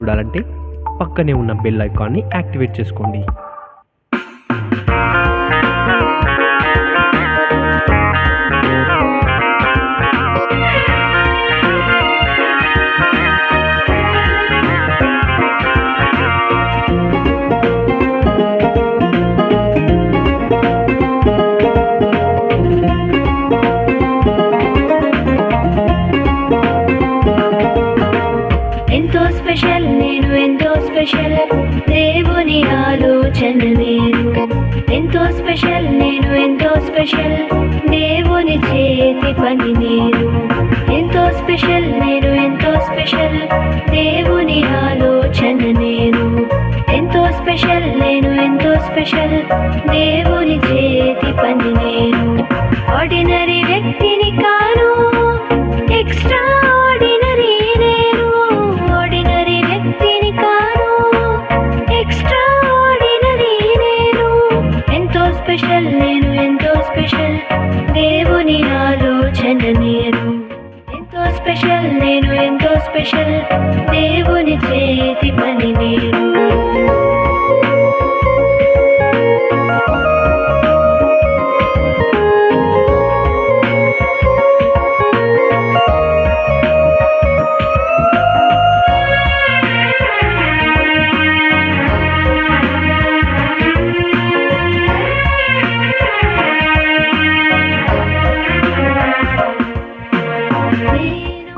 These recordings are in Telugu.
చూడాలంటే పక్కనే ఉన్న బెల్ ఐకాన్ని యాక్టివేట్ చేసుకోండి. ఎంతో స్పెషల్ నేను ఎంతో స్పెషల్ దేవుని ఆలోచన నేను ఎంతో స్పెషల్ నేను ఎంతో స్పెషల్ దేవుని చేతి పని నేను ఎంతో స్పెషల్ నేను ఎంతో స్పెషల్ దేవుని ఆలోచన నేను ఎంతో స్పెషల్ నేను ఎంతో స్పెషల్ దేవుని చేతి పని నేను ఆర్డినరీ వ్యక్తిని కాను ఎక్స్ట్రా ఆర్డినరీ నేను ఆర్డినరీ వ్యక్తిని కాను ఎక్స్ట్రా ఆర్డినరీ నేను ఎంతో స్పెషల్ నేను ఎంతో స్పెషల్ దేవుని ఆలోచన నేను ఎంతో స్పెషల్ నేను ఎంతో స్పెషల్ దేవుని చేతి పని నేను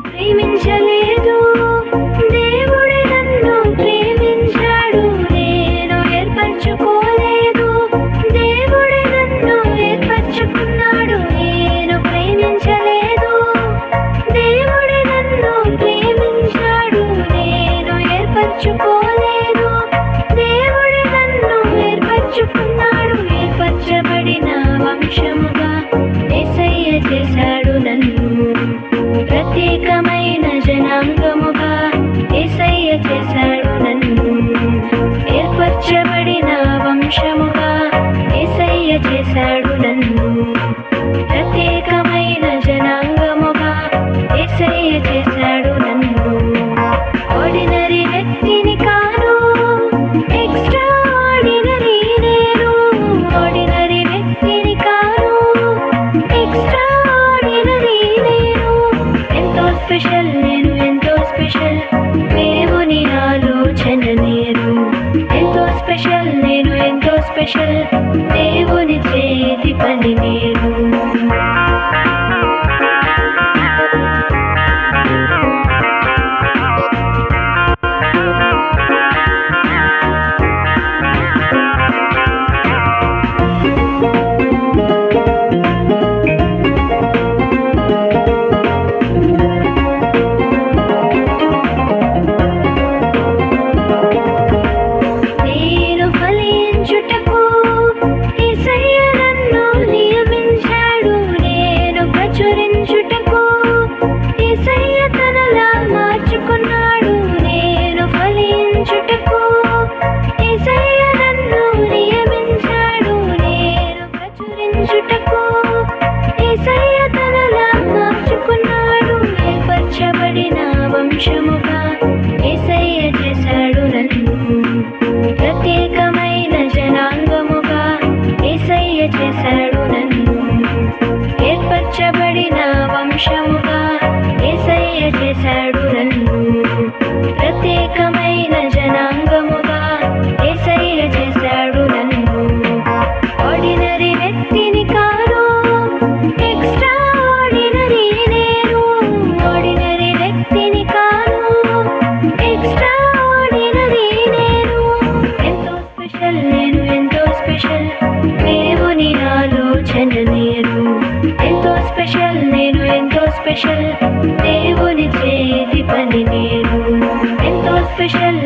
ప్రేమించలేదు దేవుడే నన్ను ప్రేమించాడు నేను ఏర్పరచుకోలేదు దేవుడే నన్ను ఏర్పరచుకున్నాడు నేను ప్రేమించలేదు దేవుడే నన్ను ప్రేమించాడు నేను ఏర్పరచుకోలేదు దేవుడే నన్ను ఏర్పరచుకున్నాడు ఏర్పరచబడిన వంశముగా యేసయ్య చేశాడు నన్ను ప్రత్యేకమైన జనాంగముగా యేసయ్య చేశాడు నన్ను ఏర్పరచబడిన వంశముగా యేసయ్య చేశాడు నన్ను ప్రత్యేకమైన జనాంగముగా యేసయ్య చేశాడు నన్ను ఆర్డినరీ వ్యక్తిని కాను ఎక్స్ట్రా ఆర్డినరీ నేను ఆర్డినరీ వ్యక్తిని కాను ఎక్స్ట్రా ఆర్డినరీ నేను ఎంతో స్పెషల్ నేను ఎంతో స్పెషల్ దేవుని ఆలోచన నేను ఎంతో స్పెషల్ నేను ఎంతో స్పెషల్ దేవుని చేతి పని నేను ఫలించుటకు యేసయ్య నన్ను నియమించాడు నేను ప్రచురించుటకు యేసయ్య తనలా మార్చుకున్నాడు నేను ఫలించుటకు యేసయ్య నన్ను నియమించాడు నేను ప్రచురించుటకు యేసయ్య తనలా మార్చుకున్నాడు ఏర్పరచబడిన వంశముగా యేసయ్య చేశాడు నన్ను ప్రత్యేకమైన జనాంగముగా యేసయ్య చేశాడు నన్ను ఏర్పరచబడిన వంశముగా యేసయ్య చేశాడు నన్ను ప్రత్యేకమైన జనాంగముగా యేసయ్య చేశాడు నన్ను ఆర్డినరీ వ్యక్తిని కాను ఎక్స్ట్రా ఆర్డినరీ నేను ఆర్డినరీ వ్యక్తిని కాను ఎక్స్ట్రా ఆర్డినరీ నేను ఎంతో స్పెషల్ నేను ఎంతో స్పెషల్ దేవుని ఆలోచన నేను ఎంతో స్పెషల్ నేను ఎంతో స్పెషల్ దేవుని చేతి పని నేను ఎంతో స్పెషల్